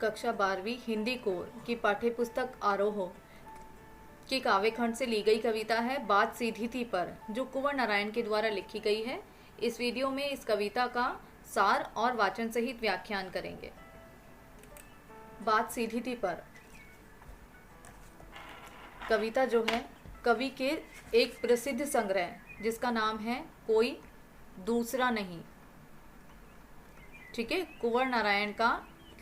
कक्षा 12वीं हिंदी कोर की पाठ्यपुस्तक आरोह की काव्यखंड से ली गई कविता है बात सीधी थी पर, जो कुंवर नारायण के द्वारा लिखी गई है। इस वीडियो में इस कविता का सार और वाचन सहित व्याख्यान करेंगे। बात सीधी थी पर कविता जो है कवि के एक प्रसिद्ध संग्रह जिसका नाम है कोई दूसरा नहीं। ठीक है, कुंवर नारायण का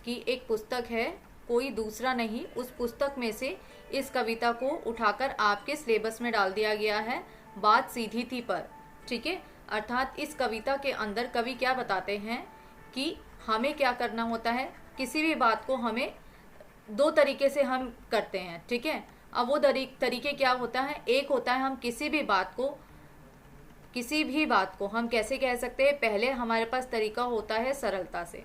की एक पुस्तक है कोई दूसरा नहीं। उस पुस्तक में से इस कविता को उठाकर आपके सिलेबस में डाल दिया गया है, बात सीधी थी पर। ठीक है, अर्थात इस कविता के अंदर कवि क्या बताते हैं कि हमें क्या करना होता है। किसी भी बात को हमें दो तरीके से हम करते हैं। ठीक है, अब वो तरीके क्या होता है। एक होता है हम किसी भी बात को हम कैसे कह सकते हैं। पहले हमारे पास तरीका होता है सरलता से,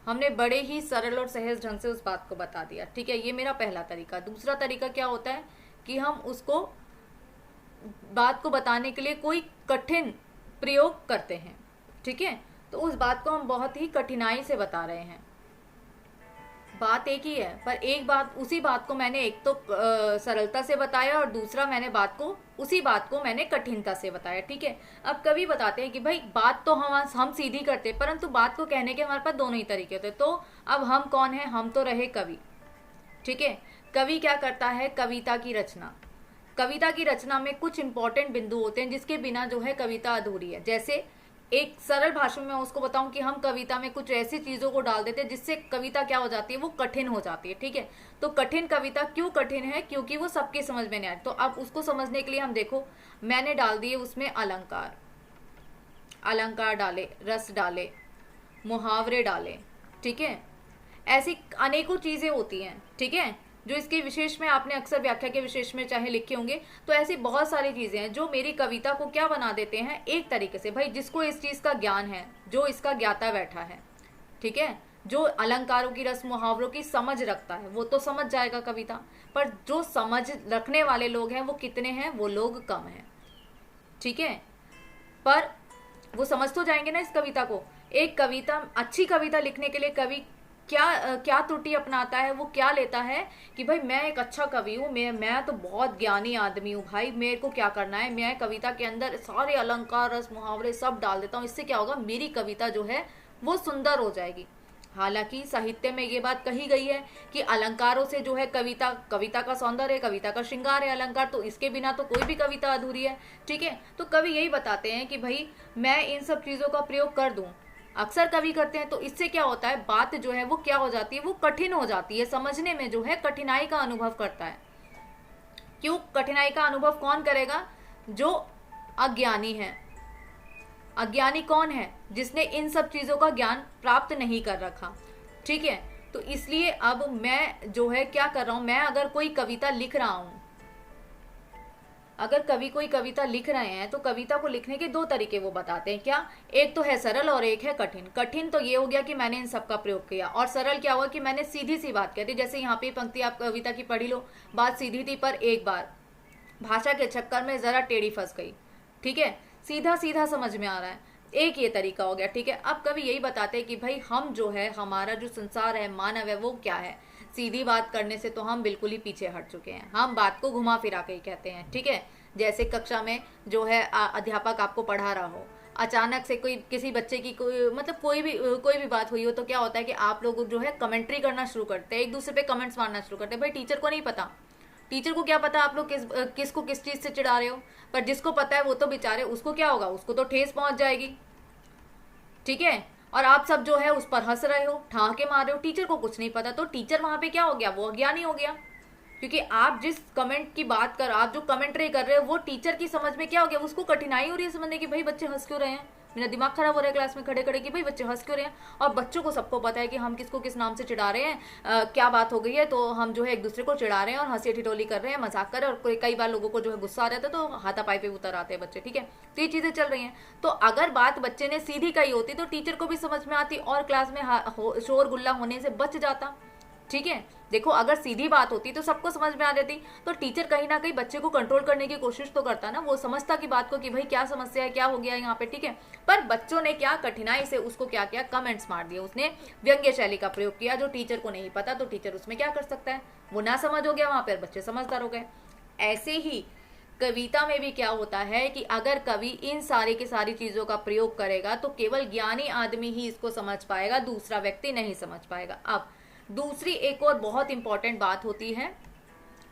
हमने बड़े ही सरल और सहज ढंग से उस बात को बता दिया। ठीक है, ये मेरा पहला तरीका। दूसरा तरीका क्या होता है कि हम उसको बात को बताने के लिए कोई कठिन प्रयोग करते हैं। ठीक है, तो उस बात को हम बहुत ही कठिनाई से बता रहे हैं। बात एक ही है, पर एक बात उसी बात को मैंने एक तो सरलता से बताया और दूसरा उसी बात को मैंने कठिनता से बताया। ठीक है, अब कवि बताते हैं कि भाई बात तो हम सीधी करते, परंतु बात को कहने के हमारे पास दोनों ही तरीके होते। तो अब हम कौन है, हम तो रहे कवि। ठीक है, कवि क्या करता है, कविता की रचना में कुछ इंपॉर्टेंट बिंदु होते हैं जिसके बिना जो है कविता अधूरी है। जैसे एक सरल भाषा में मैं उसको बताऊं कि हम कविता में कुछ ऐसी चीजों को डाल देते हैं जिससे कविता क्या हो जाती है, वो कठिन हो जाती है। ठीक है, तो कठिन कविता क्यों कठिन है, क्योंकि वो सबके समझ में नहीं आती। तो अब उसको समझने के लिए हम देखो, मैंने डाल दिए उसमें अलंकार डाले, रस डाले, मुहावरे डाले। ठीक है, ऐसी अनेकों चीजें होती हैं। ठीक है, जो इसके विशेष में आपने अक्सर व्याख्या के विशेष में चाहे लिखे होंगे। तो ऐसी बहुत सारी चीजें हैं जो मेरी कविता को क्या बना देते हैं, एक तरीके से भाई जिसको इस चीज का ज्ञान है, जो इसका ज्ञाता बैठा है। ठीक है, जो अलंकारों की, रस मुहावरों की समझ रखता है वो तो समझ जाएगा कविता, पर जो समझ रखने वाले लोग हैं वो कितने हैं, वो लोग कम हैं। ठीक है, पर वो समझ तो जाएंगे ना इस कविता को। एक कविता, अच्छी कविता लिखने के लिए कवि क्या त्रुटि अपनाता है, वो क्या लेता है कि भाई मैं एक अच्छा कवि हूँ, मैं तो बहुत ज्ञानी आदमी हूँ भाई, मेरे को क्या करना है, मैं कविता के अंदर सारे अलंकार, रस मुहावरे सब डाल देता हूँ, इससे क्या होगा, मेरी कविता जो है वो सुंदर हो जाएगी। हालांकि साहित्य में ये बात कही गई है कि अलंकारों से जो है कविता का सौंदर्य, कविता का श्रृंगार है अलंकार, तो इसके बिना तो कोई भी कविता अधूरी है। ठीक है, तो कवि यही बताते हैं कि भाई मैं इन सब चीजों का प्रयोग कर दूं, अक्सर कवि करते हैं। तो इससे क्या होता है, बात जो है वो क्या हो जाती है, वो कठिन हो जाती है, समझने में जो है कठिनाई का अनुभव करता है। क्यों कठिनाई का अनुभव कौन करेगा, जो अज्ञानी है। अज्ञानी कौन है, जिसने इन सब चीजों का ज्ञान प्राप्त नहीं कर रखा। ठीक है, तो इसलिए अब मैं जो है क्या कर रहा हूं, मैं अगर कोई कविता लिख रहा हूं, अगर कवि कोई कविता लिख रहे हैं तो कविता को लिखने के दो तरीके वो बताते हैं। क्या, एक तो है सरल और एक है कठिन। कठिन तो ये हो गया कि मैंने इन सब का प्रयोग किया, और सरल क्या हुआ कि मैंने सीधी सी बात कह दी। जैसे यहाँ पे पंक्ति आप कविता की पढ़ी लो, बात सीधी थी पर एक बार भाषा के चक्कर में जरा टेढ़ी फंस गई। ठीक है, सीधा सीधा समझ में आ रहा है, एक ये तरीका हो गया। ठीक है, अब कवि यही बताते हैं कि भाई हम जो है, हमारा जो संसार है, मानव है, वो क्या है, सीधी बात करने से तो हम बिल्कुल ही पीछे हट चुके हैं, हम बात को घुमा फिरा के ही कहते हैं। ठीक है, जैसे कक्षा में जो है अध्यापक आपको पढ़ा रहा हो, अचानक से किसी बच्चे की कोई भी बात हुई हो, तो क्या होता है कि आप लोग जो है कमेंट्री करना शुरू करते हैं, एक दूसरे पे कमेंट्स मारना शुरू करते हैं। भाई टीचर को नहीं पता, टीचर को क्या पता आप लोग किसको किस चीज से चिढ़ा रहे हो, पर जिसको पता है वो तो बेचारे, उसको क्या होगा, उसको तो ठेस पहुंच जाएगी। ठीक है, और आप सब जो है उस पर हंस रहे हो, ठहाके मार रहे हो, टीचर को कुछ नहीं पता। तो टीचर वहां पे क्या हो गया, वो अज्ञानी हो गया, क्योंकि आप जिस कमेंट की बात कर, आप जो कमेंट्री कर रहे हो, वो टीचर की समझ में क्या हो गया, उसको कठिनाई हो रही है समझने की, भाई बच्चे हंस क्यों रहे हैं, मेरा दिमाग खराब हो रहा है क्लास में खड़े खड़े कि भाई बच्चे हंस क्यों रहे हैं। और बच्चों को सबको पता है कि हम किसको किस नाम से चिढ़ा रहे हैं, क्या बात हो गई है, तो हम जो है एक दूसरे को चिढ़ा रहे हैं और हंसी ठिठोली कर रहे हैं, मजाक कर रहे हैं, और कई बार लोगों को जो है गुस्सा आ जाता है तो हाथापाई पे उतर आते हैं बच्चे। ठीक है, तो ये चीजें चल रही हैं। तो अगर बात बच्चे ने सीधी कही होती तो टीचर को भी समझ में आती और क्लास में शोर गुल्ला होने से बच जाता। ठीक है। देखो अगर सीधी बात होती तो सबको समझ में आ जाती, तो टीचर कहीं ना कहीं बच्चे को कंट्रोल करने की कोशिश तो करता ना, वो समझता कि बात को कि भाई क्या समस्या है, क्या हो गया यहाँ पे, ठीक है। पर बच्चों ने क्या कठिनाई से उसको क्या किया, कमेंट्स मार दिए, उसने व्यंग्य शैली का प्रयोग किया जो टीचर को नहीं पता, तो टीचर उसमें क्या कर सकता है, वो ना समझ हो गया, वहां पर बच्चे समझदार हो गए। ऐसे ही कविता में भी क्या होता है कि अगर कवि इन सारी की सारी चीजों का प्रयोग करेगा तो केवल ज्ञानी आदमी ही इसको समझ पाएगा, दूसरा व्यक्ति नहीं समझ पाएगा। अब दूसरी एक और बहुत इंपॉर्टेंट बात होती है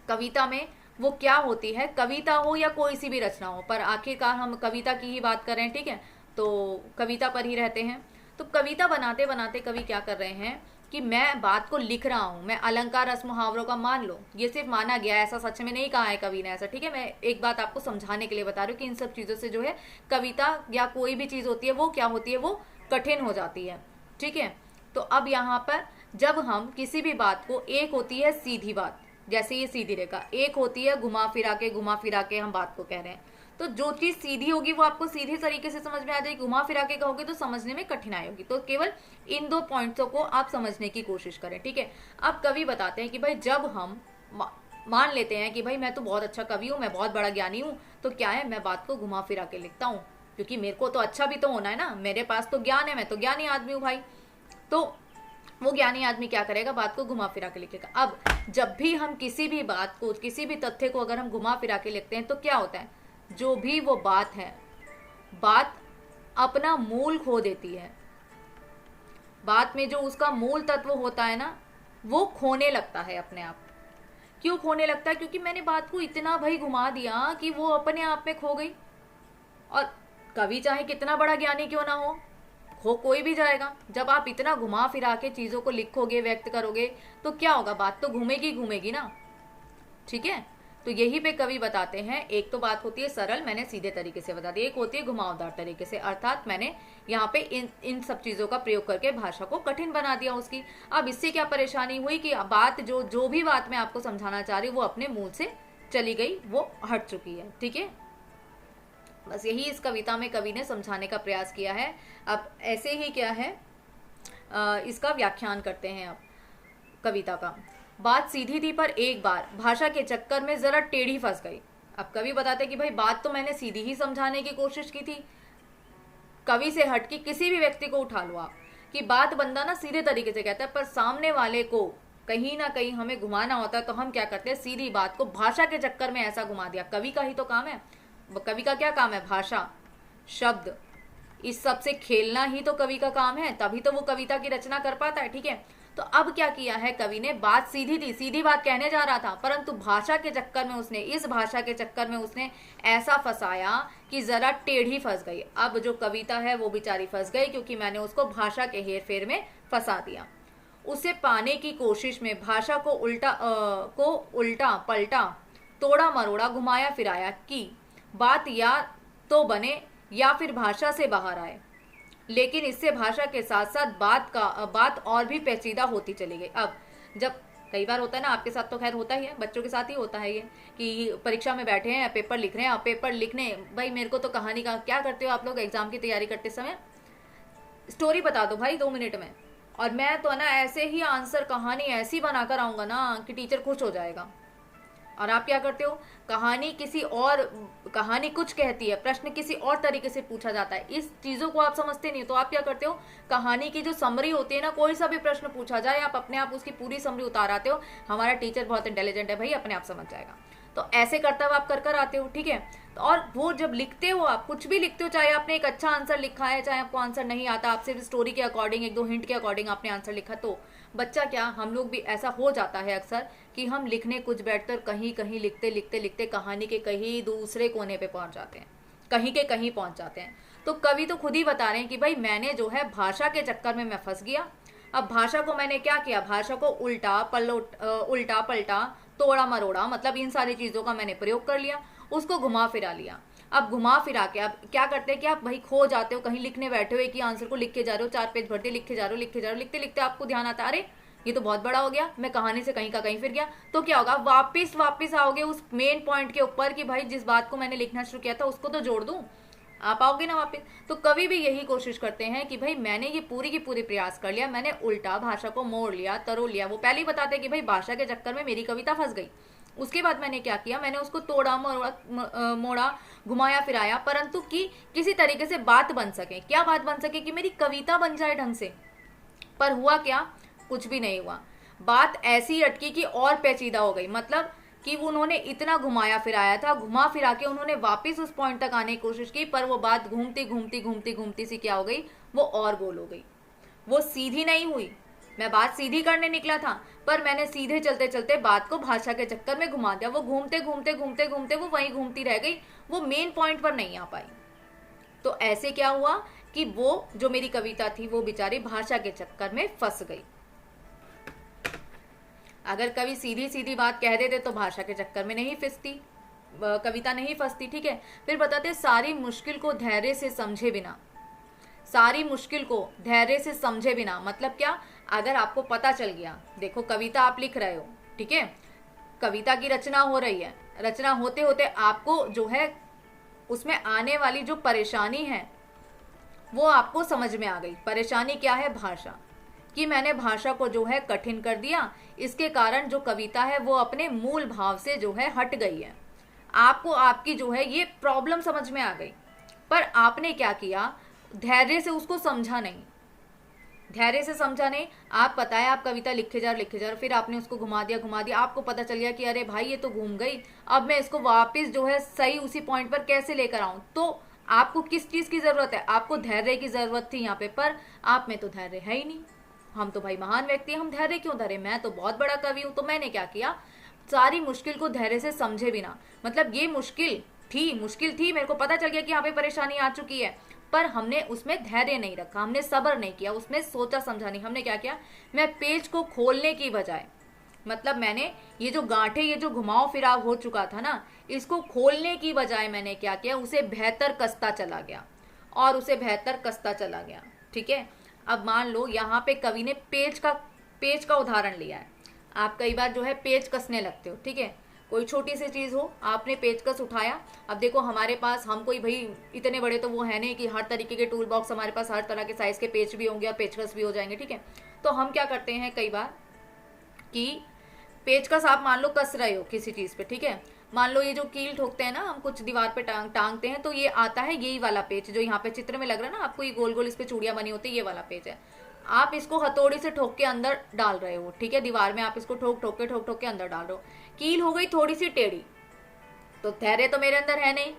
कविता में, वो क्या होती है, कविता हो या कोई सी भी रचना हो, पर आखिरकार हम कविता की ही बात कर रहे हैं, ठीक है, तो कविता पर ही रहते हैं। तो कविता बनाते बनाते कवि क्या कर रहे हैं कि मैं बात को लिख रहा हूं, मैं अलंकार रस मुहावरों का मान लो, ये सिर्फ माना गया है, ऐसा सच में नहीं कहा है कवि ने ऐसा, ठीक है। मैं एक बात आपको समझाने के लिए बता रही हूँ कि इन सब चीजों से जो है कविता या कोई भी चीज होती है वो क्या होती है, वो कठिन हो जाती है, ठीक है। तो अब यहाँ पर जब हम किसी भी बात को, एक होती है सीधी बात, जैसे ये सीधी रेखा, एक होती है घुमा फिरा के हम बात को कह रहे हैं, तो जो चीज सीधी होगी वो आपको सीधे तरीके से समझ में आ जाएगी, घुमा फिरा के कहोगे तो समझने में कठिनाई होगी। तो केवल इन दो पॉइंट्सों को आप समझने की कोशिश करें, ठीक है। अब कवि बताते हैं कि भाई जब हम मान लेते हैं कि भाई मैं तो बहुत अच्छा कवि हूं, मैं बहुत बड़ा ज्ञानी हूं, तो क्या है, मैं बात को घुमा फिरा के लिखता हूं, क्योंकि मेरे को तो अच्छा भी तो होना है ना, मेरे पास तो ज्ञान है, मैं तो ज्ञानी आदमी हूं भाई। तो वो ज्ञानी आदमी क्या करेगा, बात को घुमा फिरा के लिखेगा। अब जब भी हम किसी भी बात को, किसी भी तथ्य को अगर हम घुमा फिरा के लिखते हैं तो क्या होता है, जो भी वो बात है, बात अपना मूल खो देती है, बात में जो उसका मूल तत्व होता है ना वो खोने लगता है अपने आप। क्यों खोने लगता है, क्योंकि मैंने बात को इतना भाई घुमा दिया कि वो अपने आप में खो गई। और कवि चाहे कितना बड़ा ज्ञानी क्यों ना हो, खो कोई भी जाएगा। जब आप इतना घुमा फिरा के चीजों को लिखोगे, व्यक्त करोगे, तो क्या होगा, बात तो घूमेगी घूमेगी ना, ठीक है। तो यही पे कवि बताते हैं, एक तो बात होती है सरल, मैंने सीधे तरीके से बता दिया, एक होती है घुमावदार तरीके से, अर्थात मैंने यहाँ पे इन सब चीजों का प्रयोग करके भाषा को कठिन बना दिया उसकी। अब इससे क्या परेशानी हुई कि बात जो भी बात मैं आपको समझाना चाह रही हूँ वो अपने मूल से चली गई, वो हट चुकी है, ठीक है। बस यही इस कविता में कवि ने समझाने का प्रयास किया है। अब ऐसे ही क्या है, इसका व्याख्यान करते हैं अब कविता का। बात सीधी थी पर एक बार भाषा के चक्कर में जरा टेढ़ी फंस गई। अब कवि बताते कि भाई बात तो मैंने सीधी ही समझाने की कोशिश की थी, कवि से हटके किसी भी व्यक्ति को उठा लो आप, कि बात बंदा ना सीधे तरीके से कहता है, पर सामने वाले को कहीं ना कहीं हमें घुमाना होता है, तो हम क्या करते हैं, सीधी बात को भाषा के चक्कर में ऐसा घुमा दिया। कवि का ही तो काम है, कवि का क्या काम है, भाषा, शब्द, इस सब से खेलना ही तो कवि का काम है, तभी तो वो कविता की रचना कर पाता है, ठीक है। तो अब क्या किया है कवि ने, बात सीधी थी, सीधी बात कहने जा रहा था, परंतु भाषा के चक्कर में उसने, इस भाषा के चक्कर में उसने ऐसा फंसाया कि जरा टेढ़ी फंस गई। अब जो कविता है वो बेचारी फंस गई, क्योंकि मैंने उसको भाषा के हेर फेर में फंसा दिया। उसे पाने की कोशिश में भाषा को उल्टा पलटा, तोड़ा मरोड़ा, घुमाया फिराया कि बात या तो बने या फिर भाषा से बाहर आए, लेकिन इससे भाषा के साथ साथ बात और भी पेचीदा होती चली गई। अब जब कई बार होता है ना, आपके साथ तो खैर होता ही है, बच्चों के साथ ही होता है ये, कि परीक्षा में बैठे हैं, पेपर लिख रहे हैं, पेपर लिखने, भाई मेरे को तो कहानी का, क्या करते हो आप लोग एग्जाम की तैयारी करते समय, स्टोरी बता दो भाई 2 मिनट में, और मैं तो ना ऐसे ही आंसर कहानी ऐसी बनाकर आऊंगा ना कि टीचर खुश हो जाएगा। और आप क्या करते हो, कहानी कुछ कहती है, प्रश्न किसी और तरीके से पूछा जाता है, इस चीजों को आप समझते नहीं, तो आप क्या करते हो, कहानी की जो समरी होती है ना, कोई सा भी प्रश्न पूछा जाए आप अपने आप उसकी पूरी समरी उतार आते हो, हमारा टीचर बहुत इंटेलिजेंट है भाई, अपने आप समझ जाएगा। तो ऐसे करता हुआ आप कर आते हो, ठीक है। तो और वो जब लिखते हो, आप कुछ भी लिखते हो, चाहे आपने एक अच्छा आंसर लिखा है, चाहे आपको आंसर नहीं आता, आप सिर्फ स्टोरी के अकॉर्डिंग, 1-2 हिंट के अकॉर्डिंग आपने आंसर लिखा, तो बच्चा क्या, हम लोग भी ऐसा हो जाता है अक्सर कि हम लिखने कुछ बैठते और कहीं कहीं लिखते लिखते लिखते कहानी के कहीं दूसरे कोने पे पहुंच जाते हैं, कहीं के कहीं पहुंच जाते हैं। तो कवि तो खुद ही बता रहे हैं कि भाई मैंने जो है भाषा के चक्कर में मैं फंस गया। अब भाषा को मैंने क्या किया, भाषा को उल्टा पलटा, तोड़ा मरोड़ा, मतलब इन सारी चीजों का मैंने प्रयोग कर लिया, उसको घुमा फिरा लिया। अब घुमा फिरा के अब क्या करते हैं कि आप भाई खो जाते हो, कहीं लिखने बैठे हो, एक ही आंसर को लिख के जा रहे हो, 4 पेज भरते लिखे जा रहे हो, लिखते लिखते आपको ध्यान आता है, अरे ये तो बहुत बड़ा हो गया, मैं कहानी से कहीं का कहीं फिर गया। तो क्या होगा, वापिस आओगे उस मेन पॉइंट के ऊपर कि भाई जिस बात को मैंने लिखना शुरू किया था उसको तो जोड़ दूं। आ पाओगे ना वापस। तो कवि भी यही कोशिश करते हैं कि भाई मैंने ये पूरी की पूरी प्रयास कर लिया, मैंने उल्टा भाषा को मोड़ लिया, तरोड़ लिया। वो पहले ही बताते हैं कि भाई भाषा के चक्कर में मेरी कविता फंस गई। उसके बाद मैंने क्या किया, मैंने उसको तोड़ा मोड़ा घुमाया फिराया, परंतु कि किसी तरीके से बात बन सके। क्या बात बन सके? कि मेरी कविता बन जाए ढंग से। पर हुआ क्या? कुछ भी नहीं हुआ। बात ऐसी अटकी कि और पेचीदा हो गई। मतलब कि उन्होंने इतना घुमाया फिराया था, घुमा फिरा के उन्होंने वापस उस पॉइंट तक आने की कोशिश की, पर वो बात घूमती घूमती घूमती घूमती सी क्या हो गई, वो और गोल हो गई, वो सीधी नहीं हुई। मैं बात सीधी करने निकला था, पर मैंने सीधे चलते चलते बात को भाषा के चक्कर में घुमा दिया। वो घूमते घूमते घूमते घूमते वो वहीं घूमती रह गई, वो मेन पॉइंट पर नहीं आ पाई। तो ऐसे क्या हुआ कि वो जो मेरी कविता थी वो बेचारी भाषा के चक्कर में फंस गई। अगर कवि सीधी सीधी बात कह देते तो भाषा के चक्कर में नहीं फंसती, कविता नहीं फंसती। ठीक है, फिर बताते सारी मुश्किल को धैर्य से समझे बिना, सारी मुश्किल को धैर्य से समझे बिना। मतलब क्या? अगर आपको पता चल गया, देखो कविता आप लिख रहे हो, ठीक है, कविता की रचना हो रही है, रचना होते होते आपको जो है उसमें आने वाली जो परेशानी है वो आपको समझ में आ गई। परेशानी क्या है? भाषा, कि मैंने भाषा को जो है कठिन कर दिया, इसके कारण जो कविता है वो अपने मूल भाव से जो है हट गई है। आपको आपकी जो है ये प्रॉब्लम समझ में आ गई, पर आपने क्या किया? धैर्य से उसको समझा नहीं, धैर्य से समझा नहीं। आप पता है आप कविता लिखे जा रहे, फिर आपने उसको घुमा दिया, आपको पता चल गया कि अरे भाई ये तो घूम गई, अब मैं इसको वापस जो है सही उसी पॉइंट पर कैसे लेकर आऊं। तो आपको किस चीज की जरूरत है? आपको धैर्य की जरूरत थी यहाँ पे, पर आप में तो धैर्य है ही नहीं। हम तो भाई महान व्यक्ति हैं, हम धैर्य क्यों धरे? मैं तो बहुत बड़ा कवि हूं। तो मैंने क्या किया? सारी मुश्किल को धैर्य से समझे बिना। मतलब ये मुश्किल थी, मेरे को पता चल गया कि यहाँ पे परेशानी आ चुकी है, पर हमने उसमें धैर्य नहीं रखा, हमने सब्र नहीं किया, उसमें सोचा समझा नहीं। हमने क्या किया? मैं पेज को खोलने की बजाय, मतलब मैंने ये जो गांठे, ये जो घुमाव फिराव हो चुका था ना, इसको खोलने की बजाय मैंने क्या किया? उसे बेहतर कसता चला गया, और उसे बेहतर कसता चला गया। ठीक है, अब मान लो यहाँ पे कवि ने पेज का उदाहरण लिया है। आप कई बार जो है पेज कसने लगते हो, ठीक है, कोई छोटी सी चीज हो, आपने पेचकस उठाया। अब देखो हमारे पास, हम कोई भाई इतने बड़े तो वो है नहीं कि हर तरीके के टूल बॉक्स हमारे पास हर तरह के साइज के पेच भी होंगे और पेचकस भी हो जाएंगे। ठीक है, तो हम क्या करते हैं कई बार कि पेचकस आप मान लो कस रहे हो किसी चीज पे, ठीक है, मान लो ये जो कील ठोकते हैं ना हम, कुछ दीवार पे टांगते हैं, तो ये आता है यही वाला पेच जो यहाँ पे चित्र में लग रहा है ना आपको, ये गोल गोल इस पे चूड़ियां बनी होती है, ये वाला पेच है। आप इसको हथौड़ी से ठोक के अंदर डाल रहे हो, ठीक है, दीवार में आप इसको ठोक ठोक के अंदर डाल रहे हो। कील हो गई थोड़ी सी टेढ़ी, तो धैर्य तो मेरे अंदर है नहीं।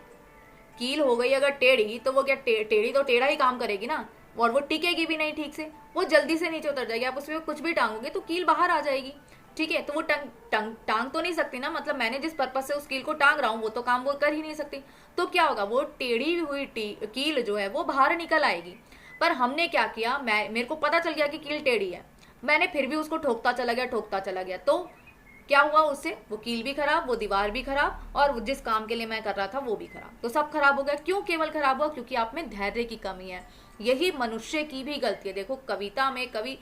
कील हो गई अगर टेढ़ी, तो वो क्या टेढ़ी तो टेढ़ा ही काम करेगी ना, और वो टिकेगी भी नहीं ठीक से, वो जल्दी से नीचे उतर जाएगी। आप उसमें कुछ भी टांगोगे तो कील बाहर आ जाएगी। ठीक है, तो वो टांग तो नहीं सकती ना, मतलब मैंने जिस पर्पज से उस कील को टांग रहा हूँ वो तो काम वो कर ही नहीं सकती। तो क्या होगा? वो टेढ़ी हुई कील जो है वो बाहर निकल आएगी। पर हमने क्या किया, मेरे को पता चल गया कि कील टेढ़ी है, मैंने फिर भी उसको ठोकता चला गया। तो क्या हुआ? उससे वो कील भी खराब, वो दीवार भी खराब, और जिस काम के लिए मैं कर रहा था वो भी खराब। तो सब खराब हो गया। क्यों केवल खराब हुआ? क्योंकि आप में धैर्य की कमी है। यही मनुष्य की भी गलती है। देखो कविता में कवि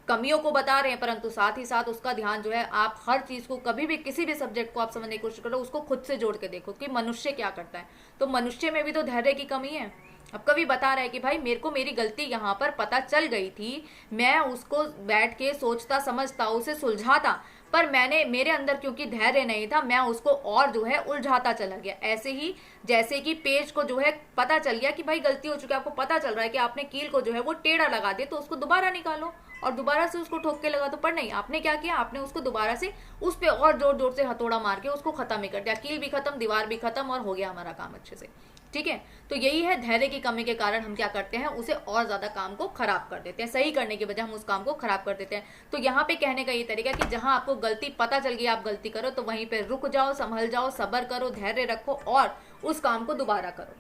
कमियों को बता रहे हैं, परंतु साथ ही साथ उसका ध्यान जो है, आप हर चीज को कभी भी किसी भी सब्जेक्ट को आप समझने की कोशिश करो, उसको खुद से जोड़ के देखो कि मनुष्य क्या करता है। तो मनुष्य में भी तो धैर्य की कमी है। अब कवि बता रहा है कि भाई मेरे को मेरी गलती यहाँ पर पता चल गई थी, मैं उसको बैठ के सोचता समझता उसे सुलझाता, पर मेरे अंदर क्योंकि धैर्य नहीं था, मैं उसको और जो है उलझाता चला गया। ऐसे ही जैसे कि पेज को जो है पता चल गया कि भाई गलती हो चुकी है, आपको पता चल रहा है कि आपने कील को जो है वो टेढ़ा लगा दिया, तो उसको दोबारा निकालो और दोबारा से उसको ठोक के लगा दो। पर नहीं, आपने क्या किया? आपने उसको दोबारा से उस पर और जोर जोर से हथौड़ा मार के उसको खत्म ही कर दिया। कील भी खत्म, दीवार भी खत्म, और हो गया हमारा काम अच्छे से। ठीक है, तो यही है, धैर्य की कमी के कारण हम क्या करते हैं, उसे और ज्यादा काम को खराब कर देते हैं। सही करने के बजाय हम उस काम को खराब कर देते हैं। तो यहाँ पे कहने का ये तरीका कि जहां आपको गलती पता चल गई, आप गलती करो, तो वहीं पे रुक जाओ, संभल जाओ, सब्र करो, धैर्य रखो और उस काम को दोबारा करो।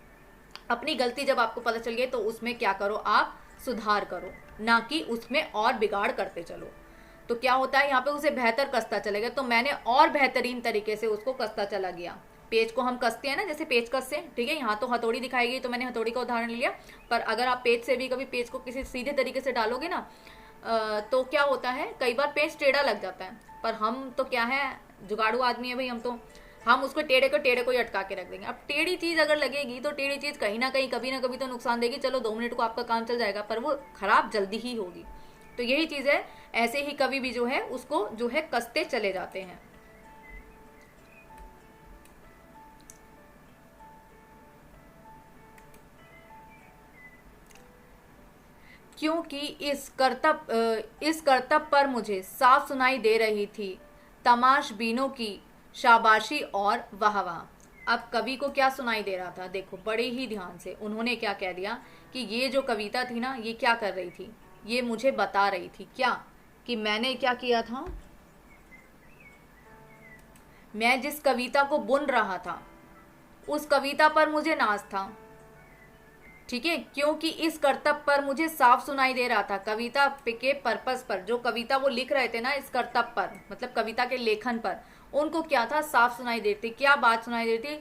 अपनी गलती जब आपको पता चल गई तो उसमें क्या करो, आप सुधार करो, ना कि उसमें और बिगाड़ करते चलो। तो क्या होता है, यहाँ पे उसे बेहतर कसता चलेगा। तो मैंने और बेहतरीन तरीके से उसको कसता चला गया। पेज को हम कसते हैं ना, जैसे पेज कस से, ठीक है, यहाँ तो हथौड़ी दिखाई गई तो मैंने हथौड़ी का उदाहरण लिया, पर अगर आप पेज से भी कभी पेज को किसी सीधे तरीके से डालोगे ना, तो क्या होता है, कई बार पेज टेढ़ा लग जाता है। पर हम तो क्या है, जुगाड़ू आदमी है भाई, हम तो हम उसको टेढ़े को टेढ़े को ही अटका के रख देंगे। अब टेढ़ी चीज अगर लगेगी तो टेढ़ी चीज कहीं ना कहीं कभी ना कभी तो नुकसान देगी। चलो 2 मिनट को आपका काम चल जाएगा, पर वो खराब जल्दी ही होगी। तो यही चीज है, ऐसे ही कवि भी जो है उसको जो है कसते चले जाते हैं। क्योंकि इस करतब पर मुझे साफ सुनाई दे रही थी तमाशबीनों की शाबाशी और वाहवाह। अब कवि को क्या सुनाई दे रहा था, देखो बड़े ही ध्यान से उन्होंने क्या कह दिया कि ये जो कविता थी ना, ये क्या कर रही थी, ये मुझे बता रही थी क्या, कि मैंने क्या किया था, मैं जिस कविता को बुन रहा था उस कविता पर मुझे नाज था। ठीक है, क्योंकि इस कर्तव्य पर मुझे साफ सुनाई दे रहा था, कविता के पर्पस पर, जो कविता वो लिख रहे थे ना इस कर्तव्य पर, मतलब कविता के लेखन पर, उनको क्या था, साफ सुनाई देती। क्या बात सुनाई देती,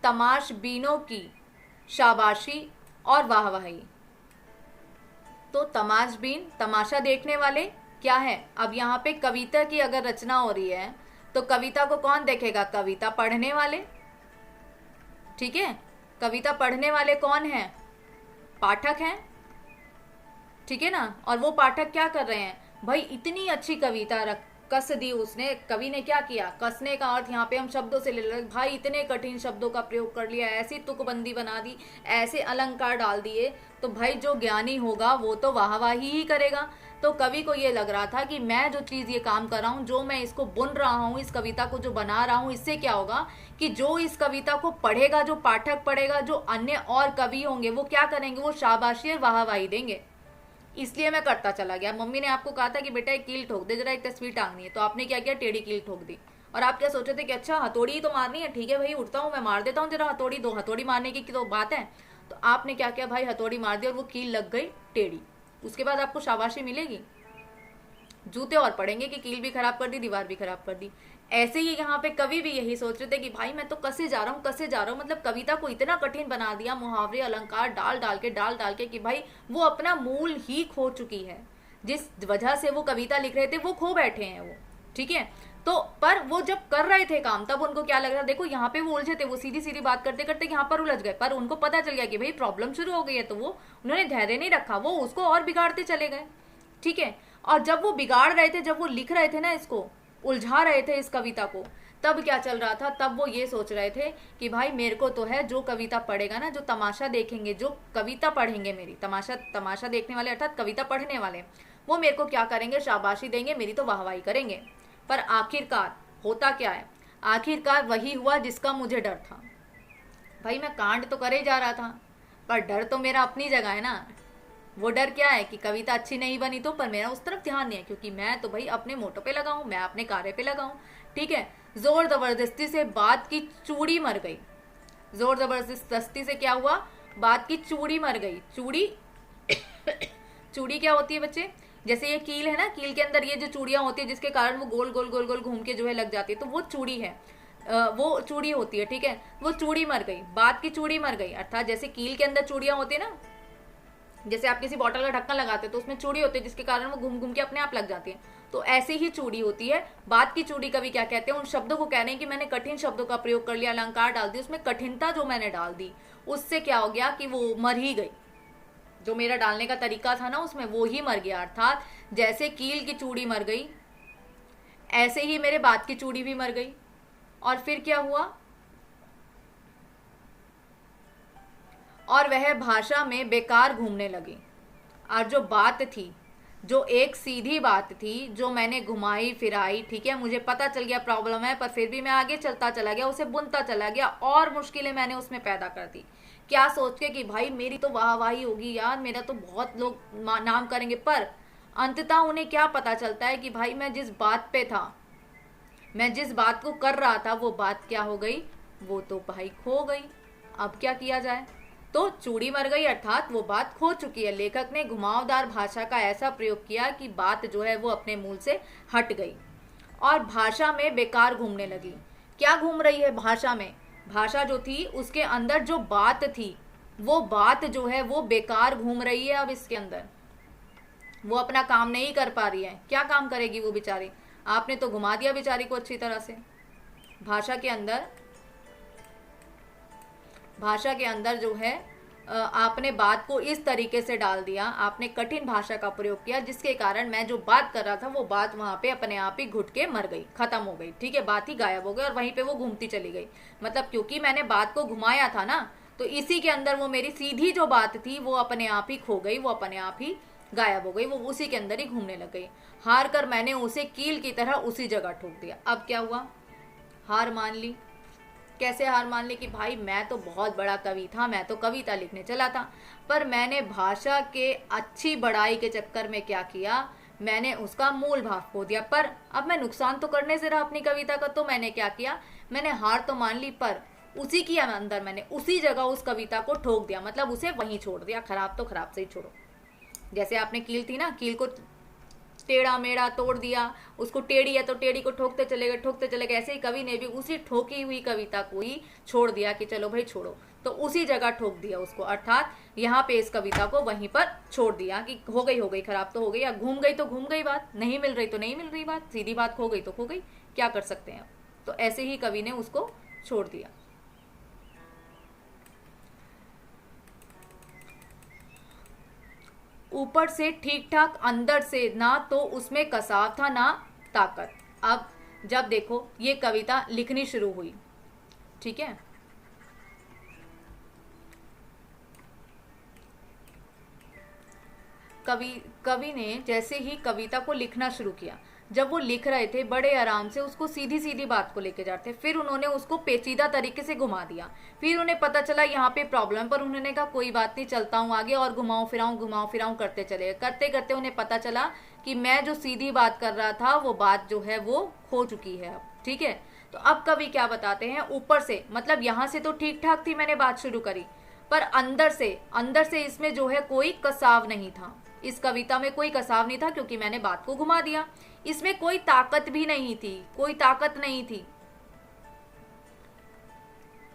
तमाशबीनों की शाबाशी और वाहवाही। तो तमाशबीन, तमाशा देखने वाले क्या है। अब यहाँ पे कविता की अगर रचना हो रही है तो कविता को कौन देखेगा, कविता पढ़ने वाले। ठीक है, कविता पढ़ने वाले कौन है, पाठक हैं। ठीक है ना, और वो पाठक क्या कर रहे हैं, भाई इतनी अच्छी कविता कस दी उसने, कवि ने क्या किया, कसने का अर्थ यहाँ पे हम शब्दों से ले रहे, भाई इतने कठिन शब्दों का प्रयोग कर लिया, ऐसी तुकबंदी बना दी, ऐसे अलंकार डाल दिए, तो भाई जो ज्ञानी होगा वो तो वाहवाही ही करेगा। तो कवि को ये लग रहा था कि मैं जो चीज़ ये काम कर रहा हूँ, जो मैं इसको बुन रहा हूँ, इस कविता को जो बना रहा हूँ, इससे क्या होगा कि जो इस कविता को पढ़ेगा, जो पाठक पढ़ेगा, जो अन्य और कवि होंगे, वो क्या करेंगे, वो शाबाशी और वाहवाही देंगे। इसलिए मैं करता चला गया। मम्मी ने आपको कहा था कि बेटा एक कील ठोक दे, जरा एक तस्वीर टांगनी है, तो आपने क्या किया, टेढ़ी कील ठोक दी। और आप क्या सोचे थे कि अच्छा हथौड़ी ही तो मारनी है, ठीक है भाई उठता हूँ मैं मार देता हूँ जरा हथौड़ी, दो हथौड़ी मारने की तो बात है। तो आपने क्या किया भाई, हथौड़ी मार दी और वो कील लग गई टेढ़ी। उसके बाद आपको शाबाशी मिलेगी, जूते और पड़ेंगे कि कील भी खराब कर दी, दीवार भी खराब कर दी। ऐसे ही यहाँ पे कवि भी यही सोच रहे थे कि भाई मैं तो कसे जा रहा हूँ, कसे जा रहा हूँ, मतलब कविता को इतना कठिन बना दिया, मुहावरे अलंकार डाल डाल के कि भाई वो अपना मूल ही खो चुकी है। जिस वजह से वो कविता लिख रहे थे वो खो बैठे हैं वो। ठीक है, तो पर वो जब कर रहे थे काम तब उनको क्या लग रहा, देखो यहाँ पे वो उलझे थे, वो सीधी सीधी बात करते करते यहाँ पर उलझ गए, पर उनको पता चल गया कि भाई प्रॉब्लम शुरू हो गई है, तो वो उन्होंने धैर्य नहीं रखा, वो उसको और बिगाड़ते चले गए। ठीक है, और जब वो बिगाड़ रहे थे, जब वो लिख रहे थे ना, इसको उलझा रहे थे इस कविता को, तब क्या चल रहा था, तब वो ये सोच रहे थे कि भाई मेरे को तो है, जो कविता पढ़ेगा ना, जो तमाशा देखेंगे, जो कविता पढ़ेंगे मेरी, तमाशा देखने वाले अर्थात कविता पढ़ने वाले, वो मेरे को क्या करेंगे, शाबाशी देंगे, मेरी तो वाहवाही करेंगे। पर आखिरकार होता क्या है, आखिरकार वही हुआ जिसका मुझे डर था। भाई मैं कांड तो करे जा रहा था, पर डर तो मेरा अपनी जगह है ना। वो डर क्या है कि कविता अच्छी नहीं बनी तो, पर मेरा उस तरफ ध्यान नहीं है, क्योंकि मैं तो भाई अपने मोटो पे लगा हूं, मैं अपने कार्य पे लगा हूं। ठीक है, जोर जबरदस्ती से बात की चूड़ी मर गई। जोर जबरदस्ती से क्या हुआ, बात की चूड़ी मर गई। चूड़ी चूड़ी क्या होती है बच्चे, जैसे ये कील है ना, कील के अंदर ये जो चूड़ियां होती है जिसके कारण वो गोल गोल गोल गोल घूम के जो है लग जाती है, तो वो चूड़ी है, वो चूड़ी होती है। ठीक है, वो चूड़ी मर गई, बात की चूड़ी मर गई, अर्थात जैसे कील के अंदर चूड़ियां होती है ना, जैसे आप किसी बॉटल का ढक्कन लगाते हैं तो उसमें चूड़ी होती है जिसके कारण वो घूम घूम के अपने आप लग जाती है, तो ऐसे ही चूड़ी होती है बात की चूड़ी। कवि क्या कहते हैं, उन शब्दों को कह रहे हैं कि मैंने कठिन शब्दों का प्रयोग कर लिया, अलंकार डाल दी, उसमें कठिनता जो मैंने डाल दी, उससे क्या हो गया कि वो मर ही गई। जो मेरा डालने का तरीका था ना उसमें, वो ही मर गया। अर्थात जैसे कील की चूड़ी मर गई, ऐसे ही मेरे बात की चूड़ी भी मर गई। और फिर क्या हुआ, और वह भाषा में बेकार घूमने लगी। और जो बात थी, जो एक सीधी बात थी, जो मैंने घुमाई फिराई, ठीक है, मुझे पता चल गया प्रॉब्लम है, पर फिर भी मैं आगे चलता चला गया, उसे बुनता चला गया, और मुश्किलें मैंने उसमें पैदा कर दी, क्या सोच के कि भाई मेरी तो वाहवाही होगी यार, मेरा तो बहुत लोग नाम करेंगे। पर अंततः उन्हें क्या पता चलता है कि भाई मैं जिस बात पे था, मैं जिस बात को कर रहा था, वो बात क्या हो गई, वो तो भाई खो गई। अब क्या किया जाए, तो चूड़ी मर गई, अर्थात वो बात खो चुकी है। लेखक ने घुमावदार भाषा का ऐसा प्रयोग किया कि बात जो है वो अपने मूल से हट गई और भाषा में बेकार घूमने लगी। क्या घूम रही है भाषा में, भाषा जो थी उसके अंदर जो बात थी, वो बात जो है वो बेकार घूम रही है। अब इसके अंदर वो अपना काम नहीं कर पा रही है। क्या काम करेगी वो बेचारी, आपने तो घुमा दिया बेचारी को अच्छी तरह से। भाषा के अंदर जो है आपने बात को इस तरीके से डाल दिया, आपने कठिन भाषा का प्रयोग किया, जिसके कारण मैं जो बात कर रहा था वो बात वहां पे अपने आप ही घुट के मर गई, खत्म हो गई। ठीक है, बात ही गायब हो गई और वहीं पे वो घूमती चली गई। मतलब क्योंकि मैंने बात को घुमाया था ना, तो इसी के अंदर वो मेरी सीधी जो बात थी वो अपने आप ही खो गई, वो अपने आप ही गायब हो गई, वो उसी के अंदर ही घूमने लग गई। हार कर मैंने उसे कील की तरह उसी जगह ठोक दिया। अब क्या हुआ, हार मान ली। कैसे हार मान ली कि भाई मैं तो बहुत बड़ा कवि था, मैं तो कविता लिखने चला था, पर मैंने भाषा के अच्छी बड़ाई के चक्कर में क्या किया, मैंने उसका मूल भाव खो दिया। पर अब मैं नुकसान तो करने से रहा अपनी कविता का, तो मैंने क्या किया, मैंने हार तो मान ली, पर उसी के अंदर मैंने उसी जगह उस कविता को ठोक दिया, मतलब उसे वहीं छोड़ दिया। खराब तो खराब से ही छोड़ो। जैसे आपने कील थी ना, कील को टेढ़ा मेढ़ा तोड़ दिया, उसको टेढ़ी है तो टेढ़ी को ठोकते चले गए, ठोकते चले गए। ऐसे ही कवि ने भी उसी ठोकी हुई कविता को ही छोड़ दिया कि चलो भाई छोड़ो, तो उसी जगह ठोक दिया उसको, अर्थात यहाँ पे इस कविता को वहीं पर छोड़ दिया कि हो गई खराब तो हो गई, या घूम गई तो घूम गई बात, नहीं मिल रही तो नहीं मिल रही बात, सीधी बात खो गई तो खो गई, क्या कर सकते हैं। तो ऐसे ही कवि ने उसको छोड़ दिया। ऊपर से ठीक ठाक, अंदर से ना तो उसमें कसाव था ना ताकत। अब जब देखो ये कविता लिखनी शुरू हुई, ठीक है, कवि ने जैसे ही कविता को लिखना शुरू किया, जब वो लिख रहे थे बड़े आराम से उसको सीधी सीधी बात को लेके जाते, फिर उन्होंने उसको पेचीदा तरीके से घुमा दिया। फिर उन्हें पता चला यहाँ पे प्रॉब्लम, पर उन्होंने कहा कोई बात नहीं, चलता हूँ आगे, और घुमाऊं फिराऊं करते चले। करते करते उन्हें पता चला कि मैं जो सीधी बात कर रहा था वो बात जो है वो खो चुकी है अब। ठीक है, तो अब कवि क्या बताते हैं, ऊपर से मतलब यहाँ से तो ठीक ठाक थी, मैंने बात शुरू करी, पर अंदर से इसमें जो है कोई कसाव नहीं था। इस कविता में कोई कसाव नहीं था क्योंकि मैंने बात को घुमा दिया। इसमें कोई ताकत भी नहीं थी, कोई ताकत नहीं थी।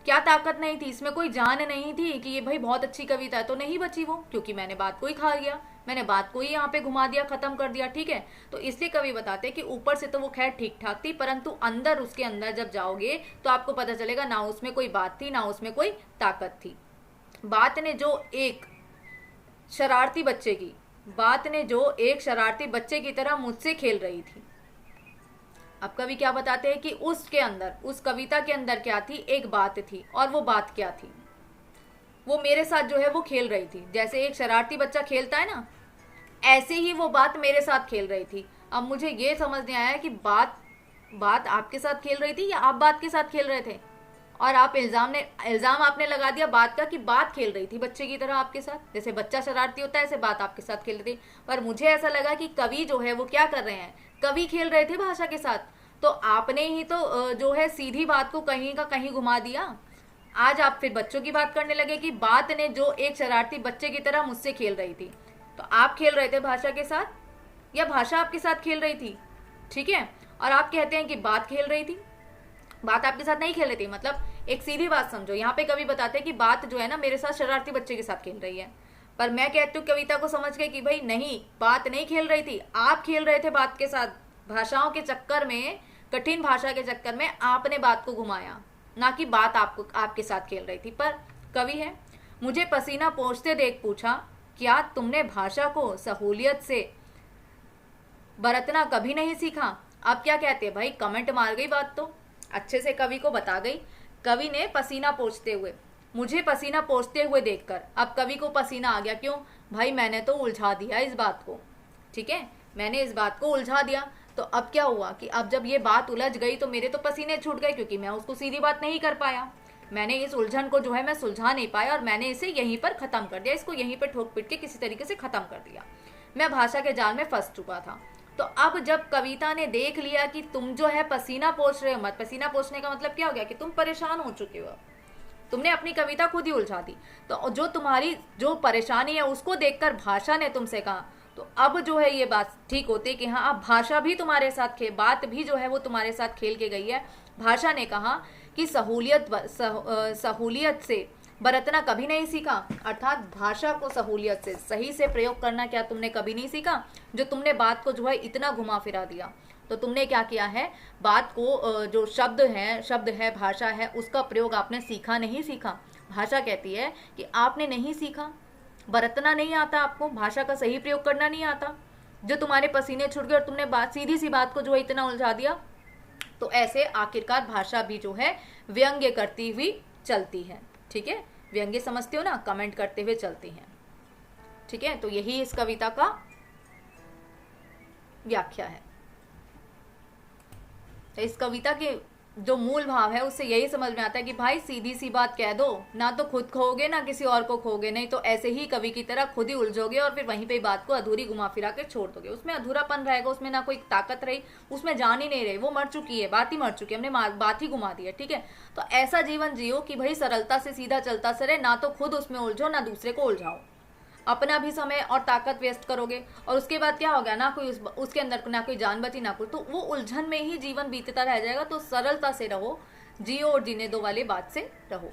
क्या ताकत नहीं थी, इसमें कोई जान नहीं थी कि ये भाई बहुत अच्छी कविता है, तो नहीं बची वो, क्योंकि मैंने बात को ही खा गया, मैंने बात को ही यहाँ पे घुमा दिया, खत्म कर दिया। ठीक है, तो इसलिए कवि बताते हैं कि ऊपर से तो वो खैर ठीक ठाक थी, परंतु अंदर, उसके अंदर जब जाओगे तो आपको पता चलेगा ना उसमें कोई बात थी, ना उसमें कोई ताकत थी। बात ने जो एक शरारती बच्चे की तरह मुझसे खेल रही थी। अब कवि क्या बताते हैं कि उसके अंदर, उस कविता के अंदर क्या थी, एक बात थी, और वो बात क्या थी, वो मेरे साथ जो है वो खेल रही थी। जैसे एक शरारती बच्चा खेलता है ना, ऐसे ही वो बात मेरे साथ खेल रही थी। अब मुझे ये समझ नहीं आया कि बात आपके साथ खेल रही थी या आप बात के साथ खेल रहे थे, और आप इल्जाम आपने लगा दिया बात का कि बात खेल रही थी बच्चे की तरह आपके साथ। जैसे बच्चा शरारती होता है, ऐसे बात आपके साथ खेल रही थी। पर मुझे ऐसा लगा कि कवि जो है वो क्या कर रहे हैं, कवि खेल रहे थे भाषा के साथ, तो आपने ही तो जो है सीधी बात को कहीं का कहीं घुमा दिया। आज आप फिर बच्चों की बात करने लगे कि बात ने जो एक शरारती बच्चे की तरह मुझसे खेल रही थी। तो आप खेल रहे थे भाषा के साथ या भाषा आपके साथ खेल रही थी? ठीक है, और आप कहते हैं कि बात खेल रही थी, बात आपके साथ नहीं खेल रही थी। मतलब एक सीधी बात समझो, यहाँ पे कवि बताते हैं कि बात जो है ना मेरे साथ शरारती बच्चे के साथ खेल रही है, पर मैं कहती हूँ कविता को समझ के कि भाई नहीं, बात नहीं खेल रही थी, आप खेल रहे थे बात के साथ। भाषाओं के चक्कर में, कठिन भाषा के चक्कर में आपने बात को घुमाया, ना कि बात आपके साथ खेल रही थी। पर कवि है, मुझे पसीना पोंछते देख पूछा, क्या तुमने भाषा को सहूलियत से बरतना कभी नहीं सीखा? अब क्या कहते हैं भाई, कमेंट मार गई बात, तो अच्छे से कवि को बता गई। कवि ने पसीना पोंछते हुए, मुझे पसीना पोंछते हुए देखकर, अब कवि को पसीना आ गया। क्यों भाई, मैंने तो उलझा दिया इस बात को। ठीक है, मैंने इस बात को उलझा दिया, तो अब क्या हुआ कि अब जब ये बात उलझ गई तो मेरे तो पसीने छूट गए, क्योंकि मैं उसको सीधी बात नहीं कर पाया। मैंने इस उलझन को जो है मैं सुलझा नहीं पाया, और मैंने इसे यहीं पर खत्म कर दिया, इसको यहीं पर ठोक पीट के किसी तरीके से खत्म कर दिया। मैं भाषा के जाल में फंस चुका था। तो अब जब कविता ने देख लिया कि तुम जो है पसीना पोंछ रहे हो, मत, पसीना पोंछने का मतलब क्या हो गया कि तुम परेशान हो चुके हो, तुमने अपनी कविता खुद ही उलझा दी। तो जो तुम्हारी जो परेशानी है उसको देखकर भाषा ने तुमसे कहा, तो अब जो है ये बात ठीक होती कि हाँ, अब भाषा भी तुम्हारे साथ बात भी जो है वो तुम्हारे साथ खेल के गई है। भाषा ने कहा कि सहूलियत से बरतना कभी नहीं सीखा, अर्थात भाषा को सहूलियत से, सही से प्रयोग करना क्या तुमने कभी नहीं सीखा, जो तुमने बात को जो है इतना घुमा फिरा दिया। तो तुमने क्या किया है, बात को जो शब्द है, भाषा है, उसका प्रयोग आपने सीखा नहीं सीखा। भाषा कहती है कि आपने नहीं सीखा, बरतना नहीं आता आपको, भाषा का सही प्रयोग करना नहीं आता, जो तुम्हारे पसीने छूट गए और तुमने सीधी सी बात को जो है इतना उलझा दिया। तो ऐसे आखिरकार भाषा भी जो है व्यंग्य करती हुई चलती है। ठीक है, व्यंग्य समझते हो ना, कमेंट करते हुए चलती है। ठीक है, तो यही इस कविता का व्याख्या है। तो इस कविता के जो मूल भाव है उससे यही समझ में आता है कि भाई सीधी सी बात कह दो, ना तो खुद खोगे ना किसी और को खोगे, नहीं तो ऐसे ही कवि की तरह खुद ही उलझोगे और फिर वहीं पे बात को अधूरी घुमा फिरा के छोड़ दोगे। उसमें अधूरापन रहेगा, उसमें ना कोई ताकत रही, उसमें जान ही नहीं रही, वो मर चुकी है, बात ही मर चुकी है, हमने बात ही घुमा दी है। ठीक है, तो ऐसा जीवन जियो कि भाई सरलता से सीधा चलता सरे, ना तो खुद उसमें उलझो ना दूसरे को उलझाओ, अपना भी समय और ताकत वेस्ट करोगे और उसके बाद क्या होगा, ना कोई उसके अंदर ना कोई जान बची ना कुछ, तो वो उलझन में ही जीवन बीतता रह जाएगा। तो सरलता से रहो, जियो और जीने दो वाली बात से रहो।